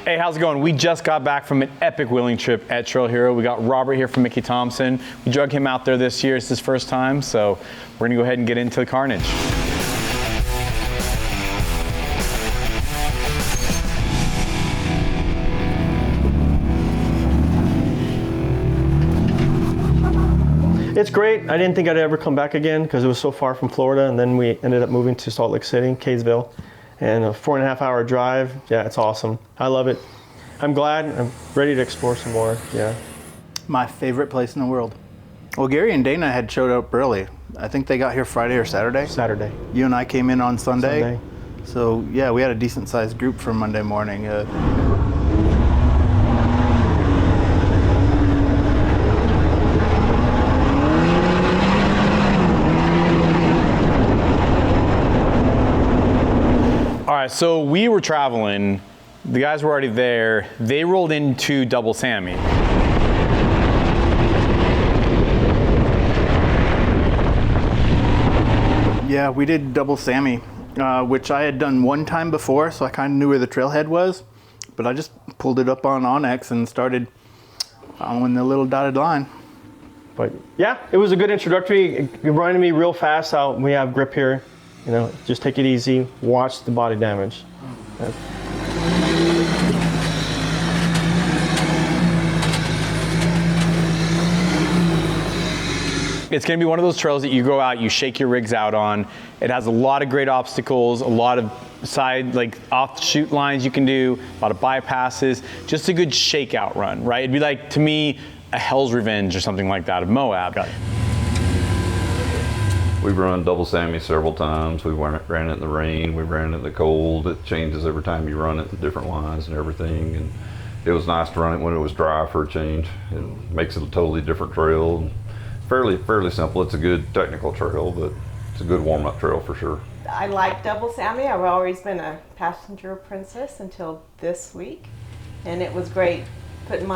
Hey, how's it going? We just got back from an epic wheeling trip at Trail Hero. We got Robert here from Mickey Thompson. We drug him out there this year. It's his first time, so we're gonna go ahead and get into the carnage. It's great. I didn't think I'd ever come back again because it was so far from Florida, and then we ended up moving to Salt Lake City, Kaysville, and a 4.5-hour drive. Yeah, it's awesome. I love it. I'm glad. I'm ready to explore some more. Yeah. My favorite place in the world. Well, Gary and Dana had showed up early. I think they got here Friday or Saturday. Saturday. You and I came in on Sunday. Sunday. So yeah, we had a decent sized group for Monday morning. All right, so we were traveling. The guys were already there. They rolled into Double Sammy. Yeah, we did Double Sammy, which I had done one time before, so I kind of knew where the trailhead was. But I just pulled it up on Onyx and started following the little dotted line. But yeah, it was a good introductory. It reminded me real fast how we have grip here. You know, just take it easy, watch the body damage. It's gonna be one of those trails that you go out, you shake your rigs out on. It has a lot of great obstacles, a lot of side, like offshoot lines you can do, a lot of bypasses, just a good shakeout run, right? It'd be like, to me, a Hell's Revenge or something like that of Moab. Got it. We've run Double Sammy several times. We ran it in the rain, we ran it in the cold. It changes every time you run it, the different lines and everything. And it was nice to run it when it was dry for a change. It makes it a totally different trail. Fairly simple. It's a good technical trail, but it's a good warm-up trail for sure. I like Double Sammy. I've always been a passenger princess until this week. And it was great putting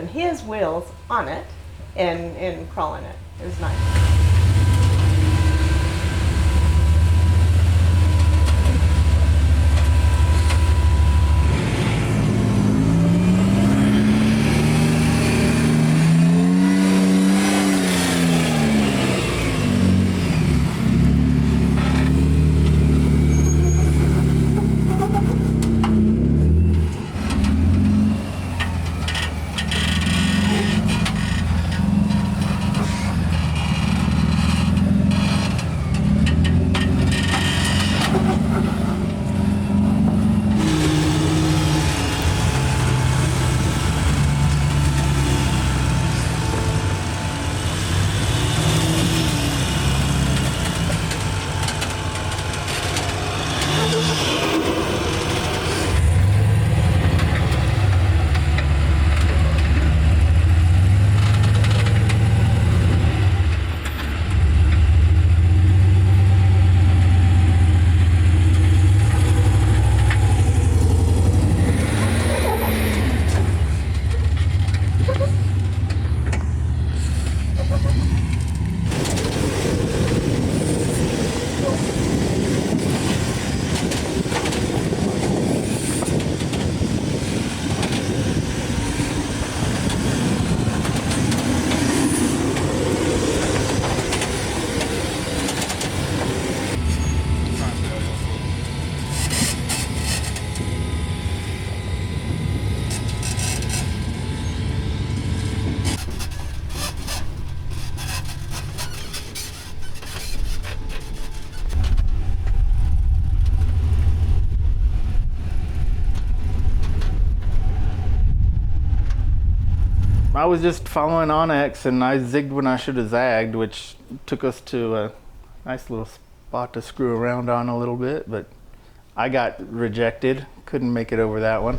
his wheels on it and crawling it. It was nice. I was just following Onyx and I zigged when I should have zagged, which took us to a nice little spot to screw around on a little bit, but I got rejected. Couldn't make it over that one.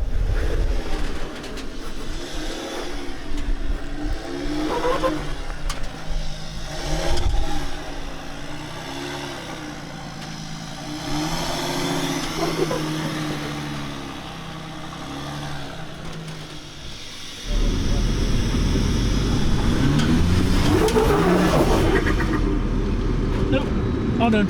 Nope, all done.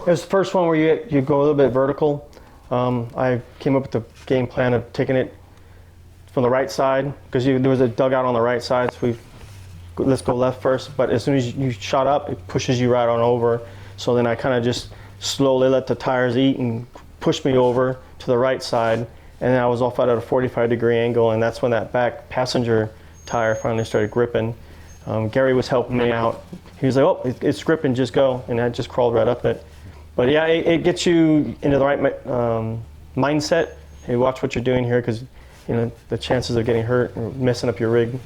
It was the first one where you go a little bit vertical. I came up with the game plan of taking it from the right side, because there was a dugout on the right side, so let's go left first. But as soon as you shot up, it pushes you right on over. So then I kind of just slowly let the tires eat and push me over to the right side. And then I was off at a 45-degree angle, and that's when that back passenger tire finally started gripping. Gary was helping me out. He was like, "Oh, it's gripping, just go." And I just crawled right up it. But yeah, it gets you into the right mindset. Hey, watch what you're doing here, because the chances of getting hurt or messing up your rig,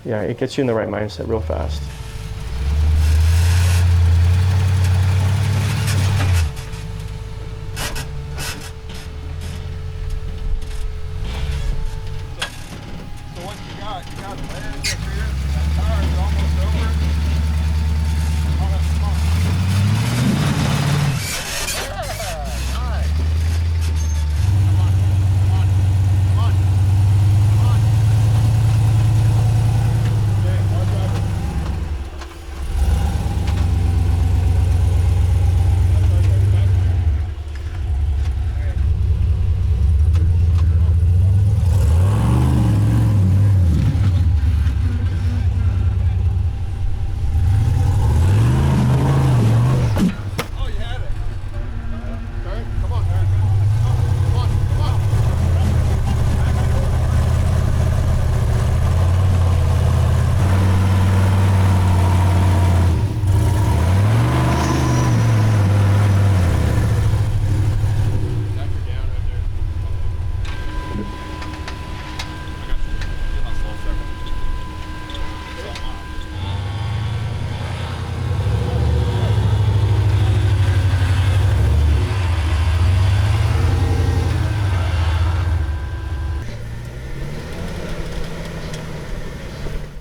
yeah, it gets you in the right mindset real fast. So what you got legs up here, that tire is almost over. Oh, that's fun. Yeah, nice. Come on. Okay, I'll drive it. Oh, you had it. Okay, come on, Eric. Come on.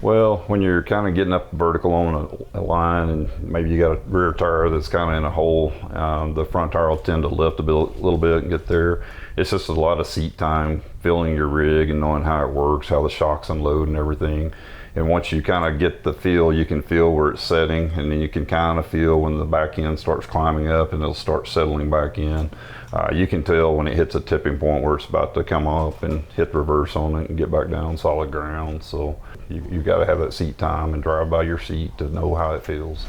Well, when you're kind of getting up vertical on a line, and maybe you got a rear tire that's kind of in a hole, the front tire will tend to lift a little bit and get there. It's just a lot of seat time, feeling your rig and knowing how it works, how the shocks unload and everything. And once you kind of get the feel, you can feel where it's setting, and then you can kind of feel when the back end starts climbing up and it'll start settling back in. You can tell when it hits a tipping point where it's about to come up and hit reverse on it and get back down solid ground. So you've got to have that seat time and drive by your seat to know how it feels.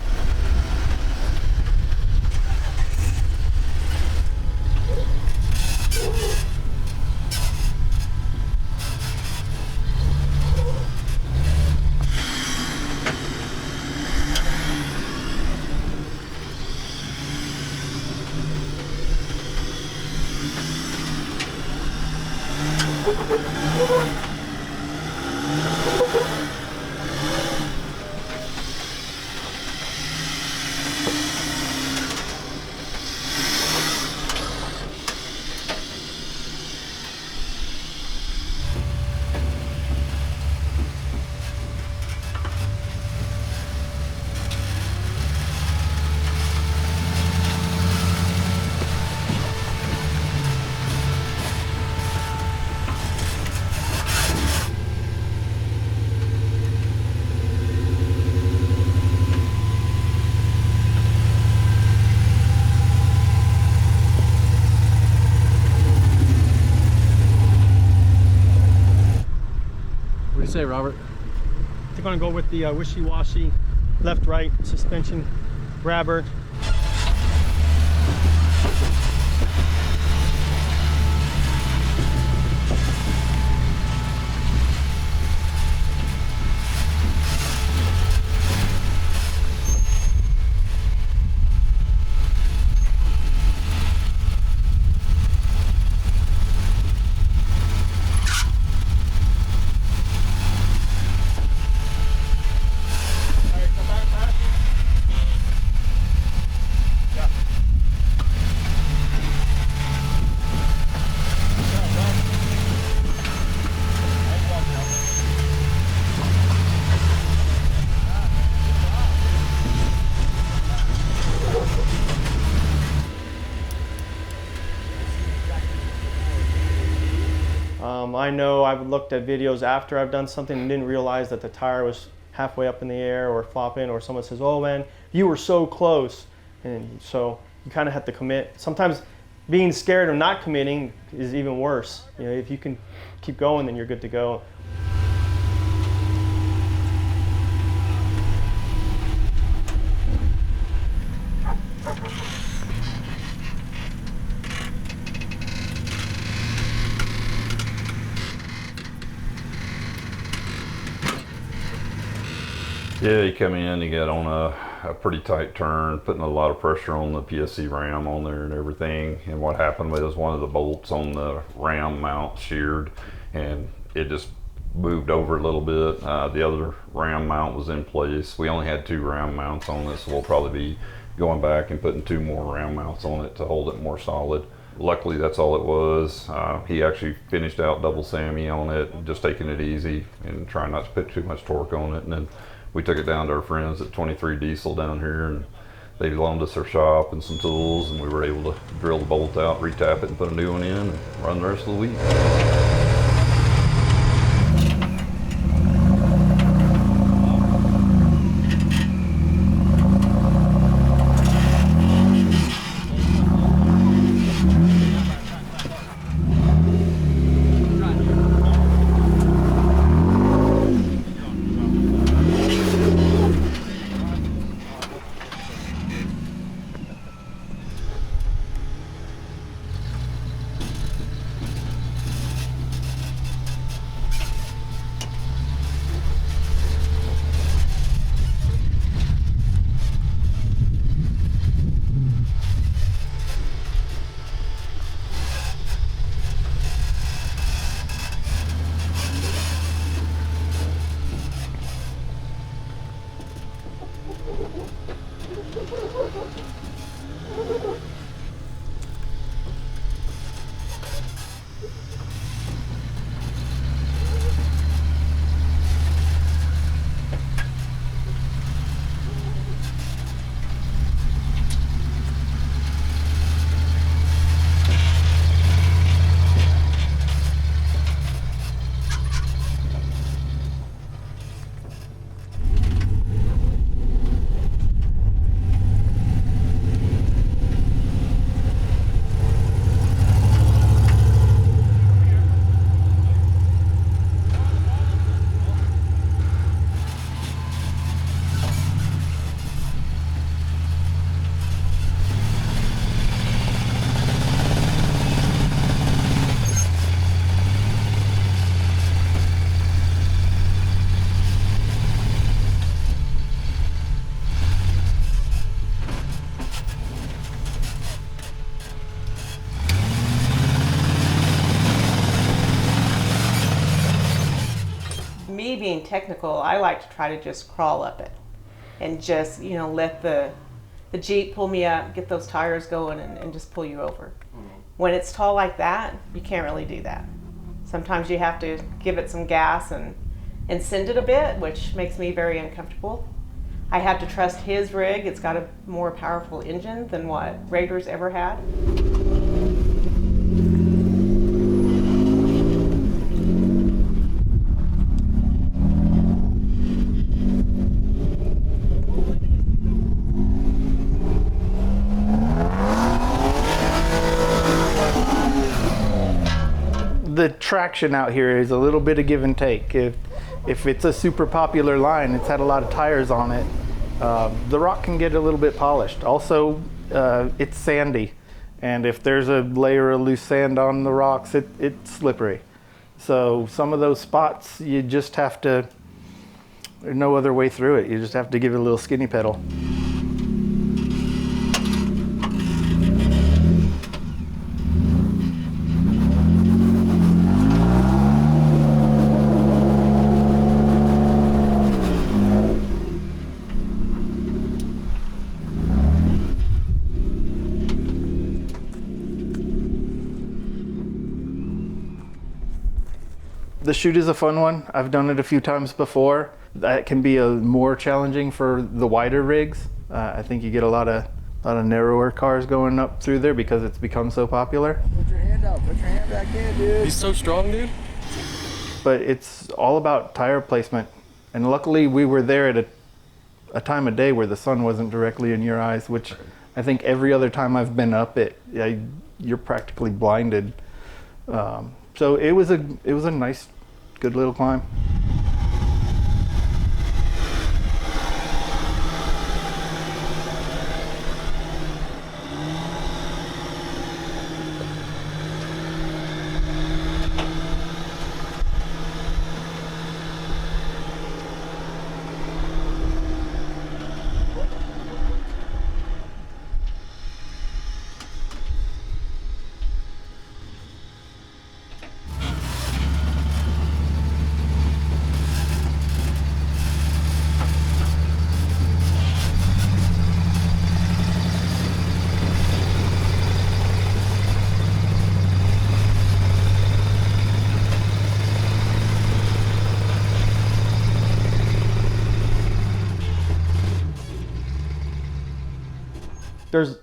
What do you say, Robert? I'm going to go with the wishy-washy left-right suspension grabber. I know I've looked at videos after I've done something and didn't realize that the tire was halfway up in the air or flopping, or someone says, "Oh man, you were so close." And so you kind of have to commit. Sometimes being scared of not committing is even worse. You know, if you can keep going, then you're good to go. Yeah, you come in, you get on a pretty tight turn, putting a lot of pressure on the PSC ram on there and everything. And what happened was one of the bolts on the ram mount sheared and it just moved over a little bit. The other ram mount was in place. We only had 2 ram mounts on this, so we'll probably be going back and putting 2 more ram mounts on it to hold it more solid. Luckily, that's all it was. He actually finished out double Sammy on it, just taking it easy and trying not to put too much torque on it. And then we took it down to our friends at 23 Diesel down here, and they loaned us their shop and some tools, and we were able to drill the bolt out, retap it, and put a new one in, and run the rest of the week. Me being technical, I like to try to just crawl up it and just, you know, let the Jeep pull me up, get those tires going, and just pull you over. When it's tall like that, you can't really do that. Sometimes you have to give it some gas and send it a bit, which makes me very uncomfortable. I have to trust his rig. It's got a more powerful engine than what Raider's ever had. The traction out here is a little bit of give and take. If it's a super popular line, it's had a lot of tires on it, the rock can get a little bit polished. Also, it's sandy, and if there's a layer of loose sand on the rocks, it's slippery. So some of those spots, you just have to, there's no other way through it. You just have to give it a little skinny pedal. The chute is a fun one. I've done it a few times before. That can be more challenging for the wider rigs. I think you get a lot of narrower cars going up through there because it's become so popular. Put your hand out. Put your hand back in, dude. He's so strong, dude. But it's all about tire placement. And luckily we were there at a time of day where the sun wasn't directly in your eyes, which I think every other time I've been up it, you're practically blinded. So it was a nice, good little climb.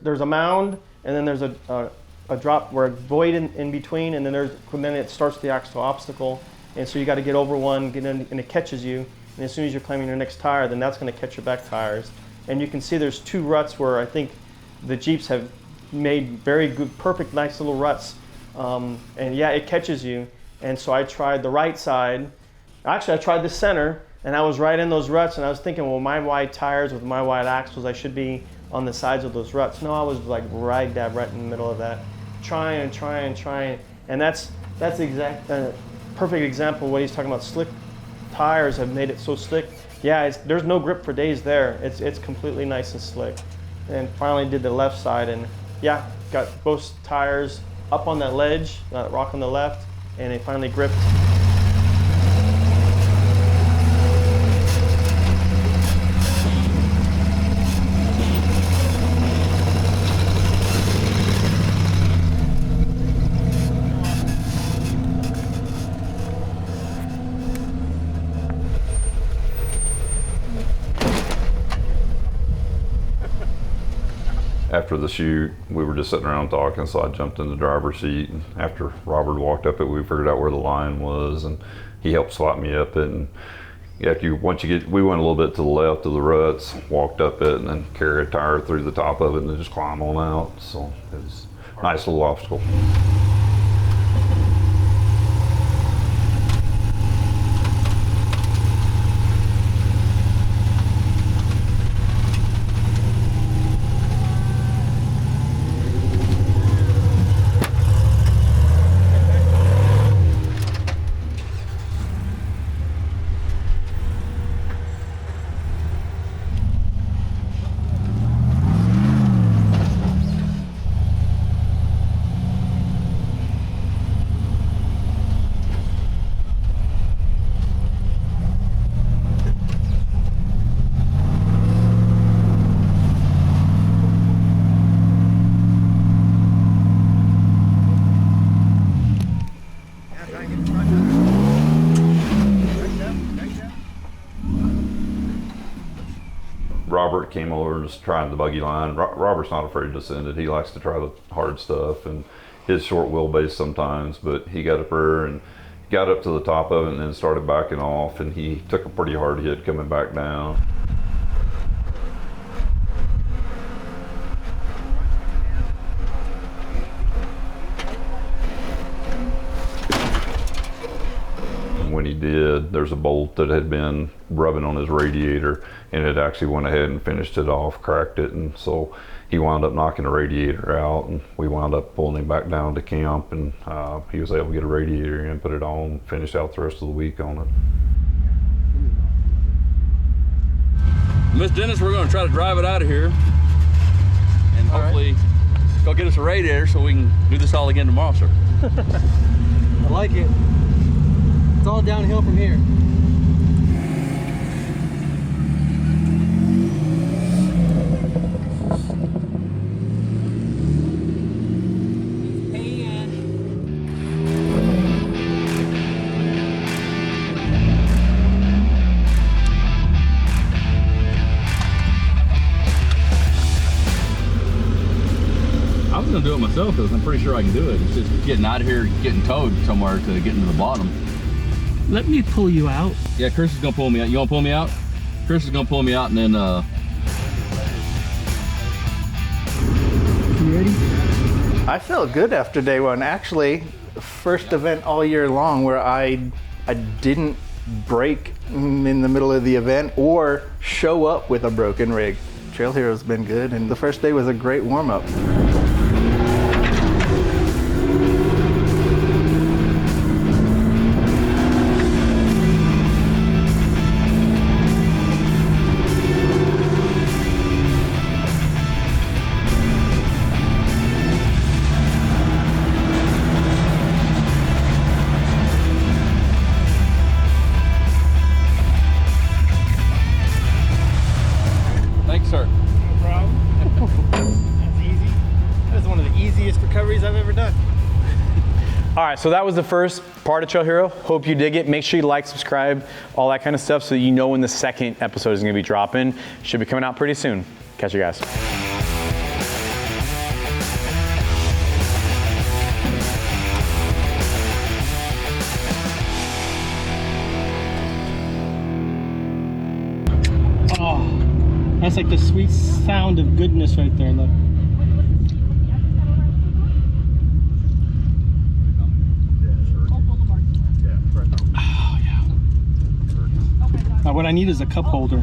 There's a mound, and then there's a drop where a void in between, and then it starts the actual obstacle, and so you got to get over one, get in, and it catches you. And as soon as you're climbing your next tire, then that's going to catch your back tires. And you can see there's 2 ruts where I think the Jeeps have made very good, perfect, nice little ruts. And yeah, it catches you. And so I tried the right side. Actually, I tried the center, and I was right in those ruts, and I was thinking, well, my wide tires with my wide axles, I should be on the sides of those ruts. No, I was like right in the middle of that, trying, and that's the exact perfect example of what he's talking about. Slick tires have made it so slick. Yeah, there's no grip for days there. It's completely nice and slick. And finally did the left side, and yeah, got both tires up on that ledge, that rock on the left, and it finally gripped. After the chute, we were just sitting around talking, so I jumped in the driver's seat. And after Robert walked up it, we figured out where the line was, and he helped swap me up it. And we went a little bit to the left of the ruts, walked up it, and then carried a tire through the top of it, and then just climb on out. So it was a nice little obstacle. Robert came over and just tried the buggy line. Robert's not afraid to send it. He likes to try the hard stuff and his short wheelbase sometimes, but he got up there and got up to the top of it and then started backing off, and he took a pretty hard hit coming back down. When he did, there's a bolt that had been rubbing on his radiator, and it actually went ahead and finished it off, cracked it, and so he wound up knocking the radiator out, and we wound up pulling him back down to camp, and he was able to get a radiator in, put it on, finish out the rest of the week on it. Miss Dennis, we're going to try to drive it out of here, and hopefully go get us a radiator so we can do this all again tomorrow, sir. I like it. It's all downhill from here. I was going to do it myself because I'm pretty sure I can do it. It's just getting out of here, getting towed somewhere to get to the bottom. Let me pull you out. Yeah, Chris is gonna pull me out. You wanna pull me out? Chris is gonna pull me out, and then I felt good after day one. Actually, first event all year long where I didn't break in the middle of the event or show up with a broken rig. Trail Hero's been good, and the first day was a great warm-up. Thanks, sir. No problem. That's easy. That's one of the easiest recoveries I've ever done. All right, so that was the first part of Trail Hero. Hope you dig it. Make sure you like, subscribe, all that kind of stuff so you know when the second episode is gonna be dropping. Should be coming out pretty soon. Catch you guys. Oh, that's like the sweet sound of goodness right there. Look. Oh, yeah. Now what I need is a cup holder.